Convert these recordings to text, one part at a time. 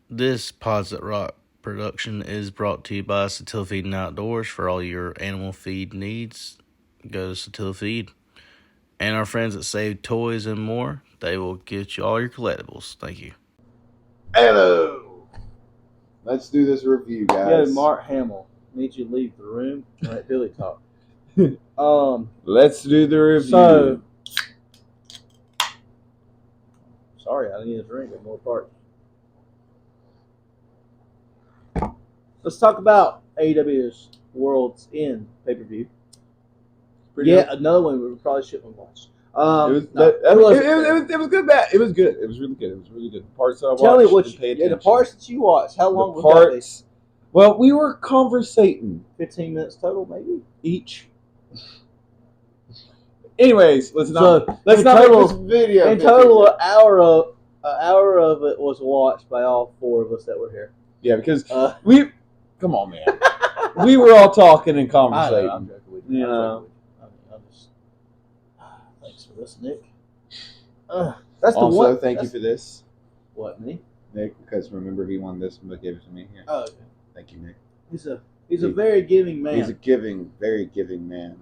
This Pods That Rock production is brought to you by Satil Feed and Outdoors. For all your animal feed needs, go to Satil Feed. And our friends at Save Toys and More, they will get you all your collectibles. Thank you. Hello. Let's do this review, guys. Yo, Mark Hamill, need you to leave the room and let Billy talk. Let's do the review. So, sorry, I need a drink at more parts. Let's talk about AEW's World's End pay-per-view. Another one we probably shouldn't have watched. It was good, Matt. It was good. It was really good. It was really good. The parts that I watched. Tell me what the parts that you watched. How long the was parts? Well, we were conversating 15 minutes total, maybe each. Anyways, let's not total, make this video. In total, an hour of it was watched by all four of us that were here. Yeah, because come on, man. We were all talking and conversating. I'm joking with you. I'm just thanks for this, Nick. That's also, the one. Thank you for this. What, me? Nick, because remember he won this but gave it to me here. Oh, okay. Thank you, Nick. He's a very giving man. He's a very giving man.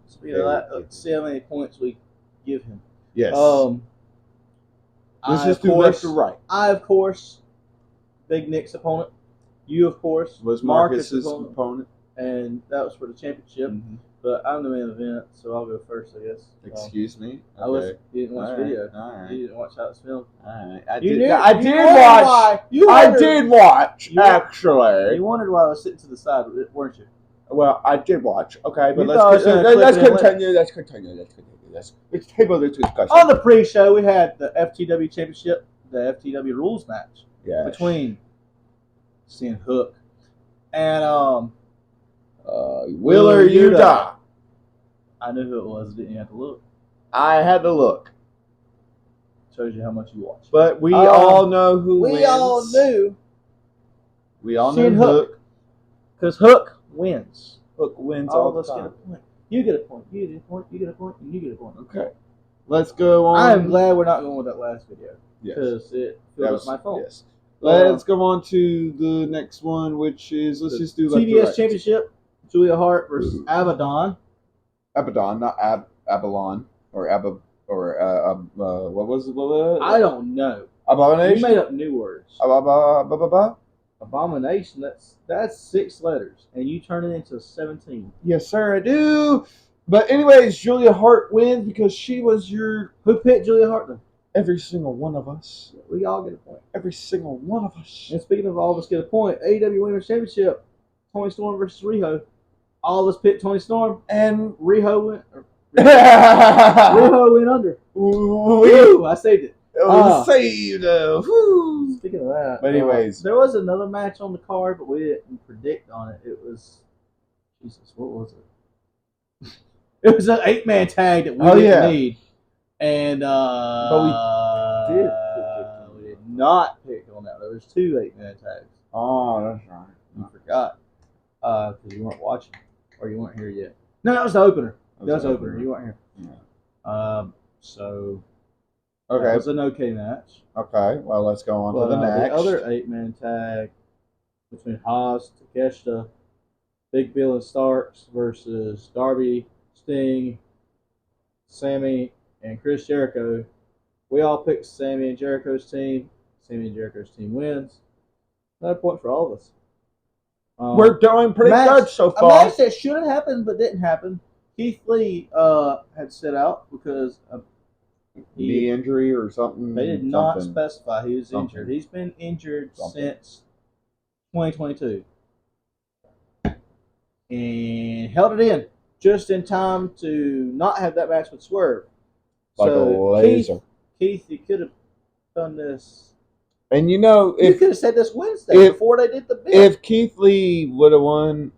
Speaking of that, let's see how many points we give him. Yes. Let's just do left to right. I, of course, Big Nick's opponent. You, of course, was Marcus's opponent. And that was for the championship. Mm-hmm. But I'm the main event, so I'll go first, I guess. Excuse me? Okay. You didn't watch the video. All right. You didn't watch how it's filmed. All right. I did watch, actually. You wondered why I was sitting to the side, weren't you? Well, I did watch. Okay, but let's continue. Let's continue this discussion. On the pre-show, we had the FTW Championship, the FTW Rules match between CM Hook and Wheeler Yuta. I knew who it was. Didn't you have to look? I had to look. Shows you how much you watch. But we all know who wins. We all knew. We all knew Hook. Because Hook wins. Hook wins all the of us time. get a point. You get a point. You get a point. You get a point. And you get a point. Okay. Let's go on. I'm glad we're not going with that last video. Yes. Because it filled up my phone. Yes. Let's go on to the next one, which is just do TBS Championship. Julia Hart versus Abaddon. Abaddon, not Abalon or what was it? I don't know. Abomination. You made up new words. Abomination. That's 6 letters, and you turn it into 17. Yes, sir, I do. But anyways, Julia Hart wins because she was your. Who picked Julia Hart then? Every single one of us. We all get a point. Every single one of us. And speaking of all of us get a point, AEW Women's Championship, Toni Storm versus Riho. All of us picked Toni Storm, and Riho went. Riho went under. Ooh, I saved it. Saved. Speaking of that, but anyways, there was another match on the card, but we didn't predict on it. It was Jesus. What was it? It was an 8-man tag that we didn't need, and but we did not pick on that. There was 2 8-man tags. Oh, that's right. You forgot because you weren't watching or you weren't here yet. No, that was the opener. That was the opener. You weren't here. Yeah. So. Okay. That was an okay match. Okay, well, let's go on to the next. The other 8-man tag between Haas, Takeshita, Big Bill and Starks versus Darby, Sting, Sammy, and Chris Jericho. We all picked Sammy and Jericho's team. Sammy and Jericho's team wins. Another point for all of us. We're doing pretty good so far. A match that should have happened but didn't happen. Keith Lee had set out because knee injury or something. They did not specify he was injured. He's been injured since 2022. And held it in just in time to not have that match with Swerve. Like a laser. Keith, you could have done this. And you know, you could have said this Wednesday before they did the bid. If Keith Lee would have won,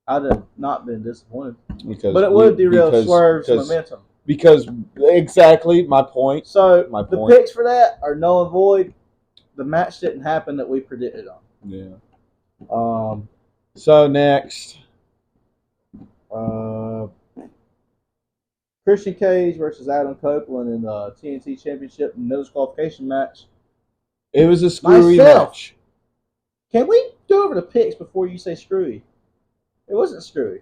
I'd have not been disappointed. But it would derail Swerve's momentum. Because exactly my point. So the picks for that are null and void. The match didn't happen that we predicted on. Yeah. So next, Christian Cage versus Adam Copeland in the TNT Championship no disqualification match. It was a screwy match. Can we go over the picks before you say screwy? It wasn't screwy.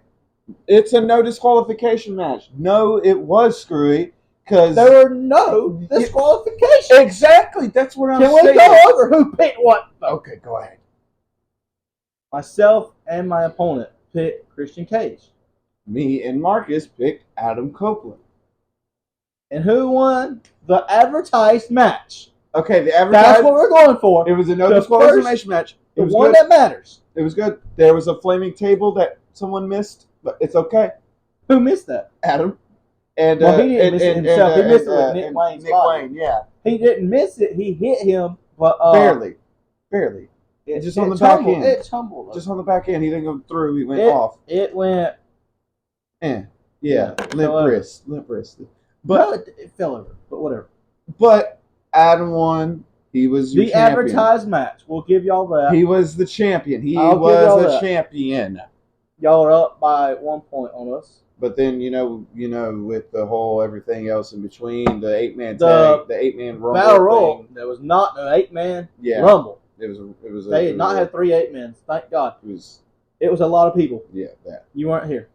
It's a no disqualification match. No, it was screwy because there were no disqualifications. Exactly. That's what I'm saying. Can we go over who picked what? Okay, go ahead. Myself and my opponent picked Christian Cage. Me and Marcus picked Adam Copeland. And who won the advertised match? Okay, the advertised. That's what we're going for. It was a no disqualification match. The one that matters. It was good. There was a flaming table that someone missed, but it's okay. Who missed that? Adam. And well, he didn't miss it himself. He missed it with Nick Wayne's body. Wayne, yeah. He didn't miss it. He hit him, but barely. Just on the back end. It tumbled. Just on the back end. He didn't go through. He went off. It went. Yeah. Limp wrist. But no, it fell over. But whatever. But Adam won. He was your champion. Advertised match. We'll give y'all that. He was the champion. He was a champion. Y'all are up by 1 point on us. But then you know, with the whole everything else in between, the 8-man tag, the 8-man rumble battle royal, there was not an 8-man rumble. They did not have 3 8-men. Thank God. It was a lot of people. Yeah, that. You weren't here.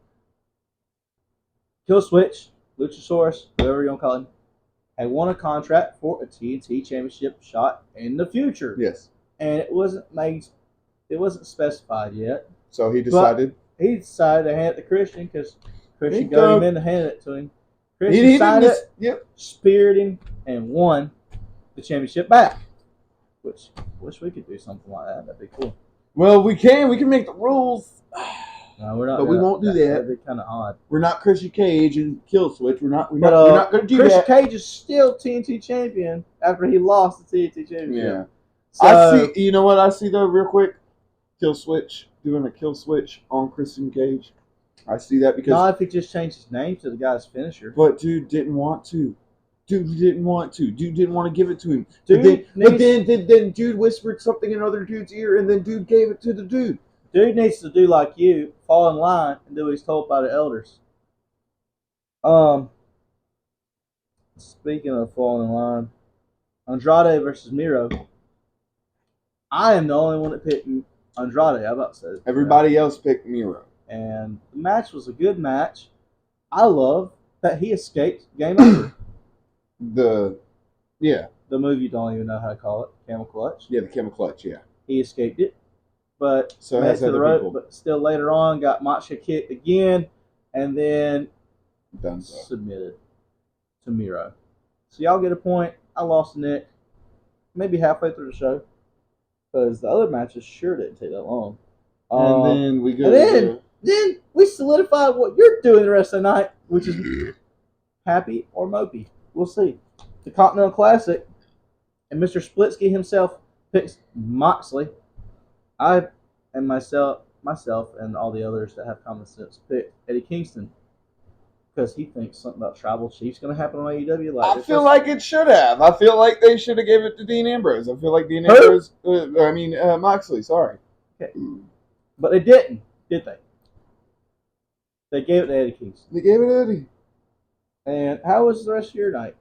Kill Switch, Luchasaurus, whatever you want to call him, had won a contract for a TNT Championship shot in the future. Yes. And it wasn't specified yet. So he decided. He decided to hand it to Christian because Christian got him in to hand it to him. Christian signed it, speared him, and won the championship back. Which, wish we could do something like that. That'd be cool. Well, we can. We can make the rules. No, we're not. But we won't do that. That'd be kind of odd. We're not Christian Cage and Kill Switch. We're not going to do Christian that. Christian Cage is still TNT champion after he lost the TNT championship. Yeah. So, I see. You know what I see though, real quick? Kill Switch doing a Kill Switch on Christian Cage. I see that because. Not if he just changed his name to the guy's finisher. But dude didn't want to. Dude didn't want to give it to him. But then dude whispered something in other dude's ear, and then dude gave it to the dude. Dude needs to do like you, fall in line, and do what he's told by the elders. Speaking of falling in line, Andrade versus Miro. I am the only one that picked Andrade. I'm about to say everybody else picked Miro, and the match was a good match. I love that he escaped game over. The move you don't even know how to call it, camel clutch. Yeah, the camel clutch. Yeah, he escaped it, but so has to the other people. But still later on got Macha kicked again, and then submitted to Miro. So y'all get a point. I lost Nick, maybe halfway through the show, because the other matches sure didn't take that long. And then we go. And then we solidified what you're doing the rest of the night, which is happy or mopey. We'll see. The Continental Classic, and Mr. Splitsky himself picks Moxley. I and myself and all the others that have common sense picked Eddie Kingston because he thinks something about Tribal Chief's going to happen on AEW. I feel like it should have. I feel like they should have given it to Dean Ambrose. I feel like Dean Ambrose. Moxley. Sorry. Okay, but they didn't, did they? They gave it to Eddie Kingston. They gave it to Eddie. And how was the rest of your night?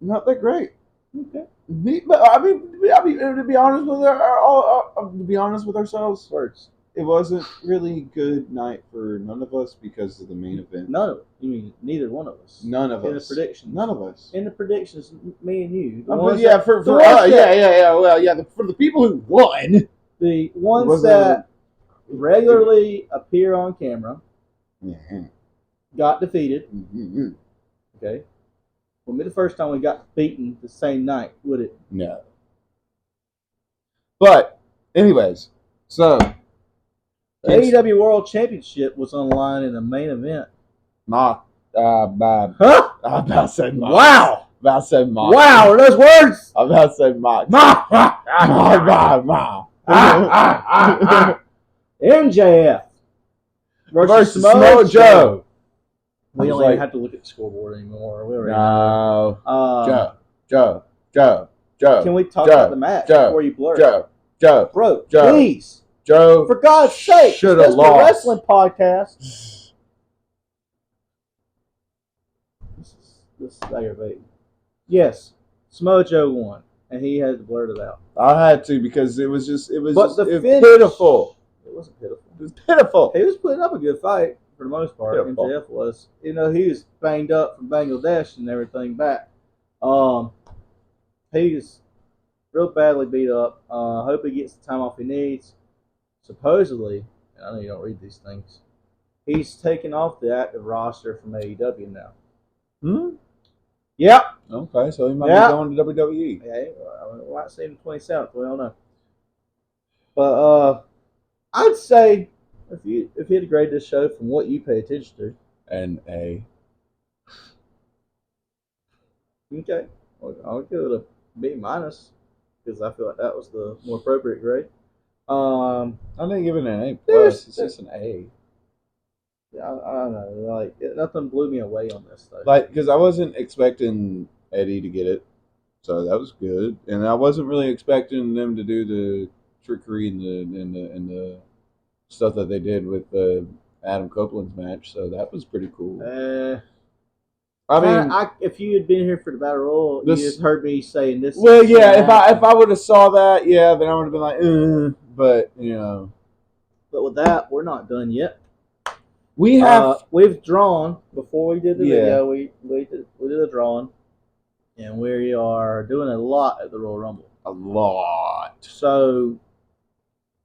Not that great. Okay. But I mean, to be honest with ourselves, it wasn't really a good night for none of us because of the main event. None of it. You mean neither one of us? None of us. In the predictions. None of us. In the predictions, me and you. For the people who won. The ones that regularly appear on camera got defeated. Mm-hmm. Okay. Wouldn't be the first time we got beaten the same night, would it? No. But, anyways, so the AEW World Championship was on the line in the main event. Huh? I about to say Mox. Wow! About to say Mox. Wow, are those words? I'm about to say Mox. MJF versus Samoa Joe. We don't even have to look at the scoreboard anymore. Joe. Can we talk about the match before you blur? Joe. Bro, please. Joe. For God's sake. Should have lost. The wrestling podcast. This is aggravating. Yes, Samoa Joe won. and he had to blurt it out. I had to because it was But the finish- pitiful. It wasn't pitiful. It was pitiful. He was putting up a good fight for the most part. Pitiful. MJF was. He was banged up from Bangladesh and everything back. He's real badly beat up. Hope he gets the time off he needs. Supposedly, and I know you don't read these things, he's taken off the active roster from AEW now. Yep. Okay, so he might be going to WWE. Yeah, we might see him the 27th. We don't know. But I'd say if you had to grade this show from what you pay attention to, An A. okay, I'll give it a B minus because I feel like that was the more appropriate grade. I didn't give it an A plus. It's just an A. Yeah, I don't know. Like nothing blew me away on this though. Like, because I wasn't expecting Eddie to get it, so that was good. And I wasn't really expecting them to do the trickery and the stuff that they did with Adam Copeland's match. So that was pretty cool. I mean, if you had been here for the battle royal, you'd have heard me saying this. Well, yeah, if I would have saw that, yeah, then I would have been like, but you know. But with that, we're not done yet. We've drawn before we did the video. We did a drawing, and we are doing a lot at the Royal Rumble. A lot. So,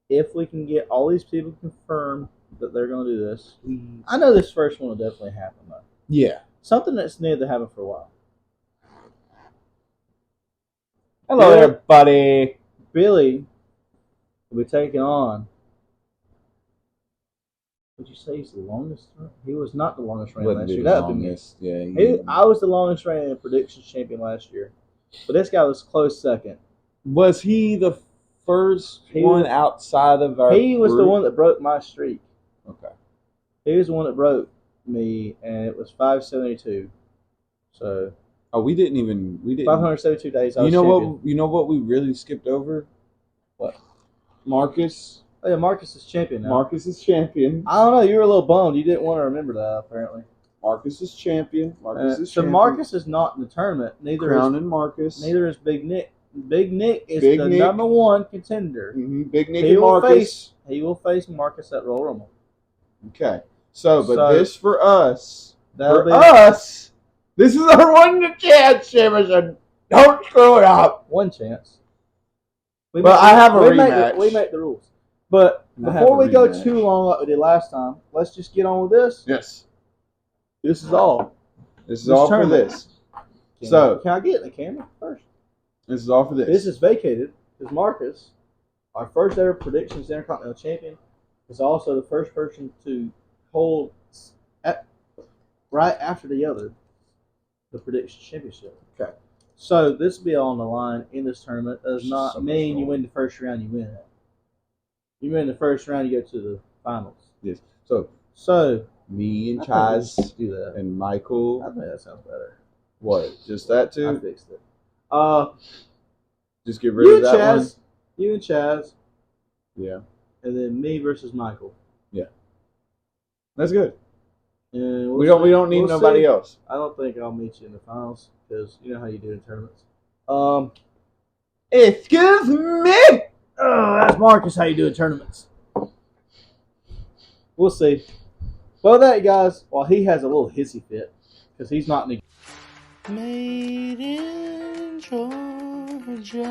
if we can get all these people confirmed that they're going to do this, I know this first one will definitely happen though. Yeah. Something that's needed to happen for a while. Hello, everybody. Billy will be taking on. Would you say he's the longest? He was not the longest reigning last year. That would be me. Yeah. I was the longest reigning predictions champion last year, but this guy was close second. Was he the first one outside of our? He was the one that broke my streak. Okay. He was the one that broke me, and it was 572. So. Oh, we didn't. 572 days. You know what? We really skipped over. What? Marcus. Oh, yeah, Marcus is champion now. Marcus is champion. I don't know. You were a little bummed. You didn't want to remember that, apparently. Marcus is champion. So Marcus is not in the tournament. Neither is Big Nick. Big Nick is the number one contender. Mm-hmm. Big Nick and Marcus. He will face Marcus at Royal Rumble. Okay. So this for us. This is our one chance, Jameson. Don't screw it up. One chance. I have a rematch. We make the rules. But before we go too long like we did last time, let's just get on with this. Yes. This is all. This is all for this. Can I get in the camera first? This is all for this. This is vacated because Marcus, our first ever predictions Intercontinental Champion, is also the first person to hold right after the other the Predictions Championship. Okay. So this will be on the line in this tournament. It does not mean you win the first round, you win it. You win the first round, you go to the finals. Yes. So me and Chaz do that. And Michael. I think that sounds better. What? Just that too? I fixed it. Just get rid of that Chaz, one. You and Chaz. Yeah. And then me versus Michael. Yeah. That's good. And we don't need nobody else. I don't think I'll meet you in the finals because you know how you do in tournaments. Excuse me. Oh, that's Marcus. How you do in tournaments? We'll see. Well, that guys. While he has a little hissy fit because he's not in the. Made in Georgia.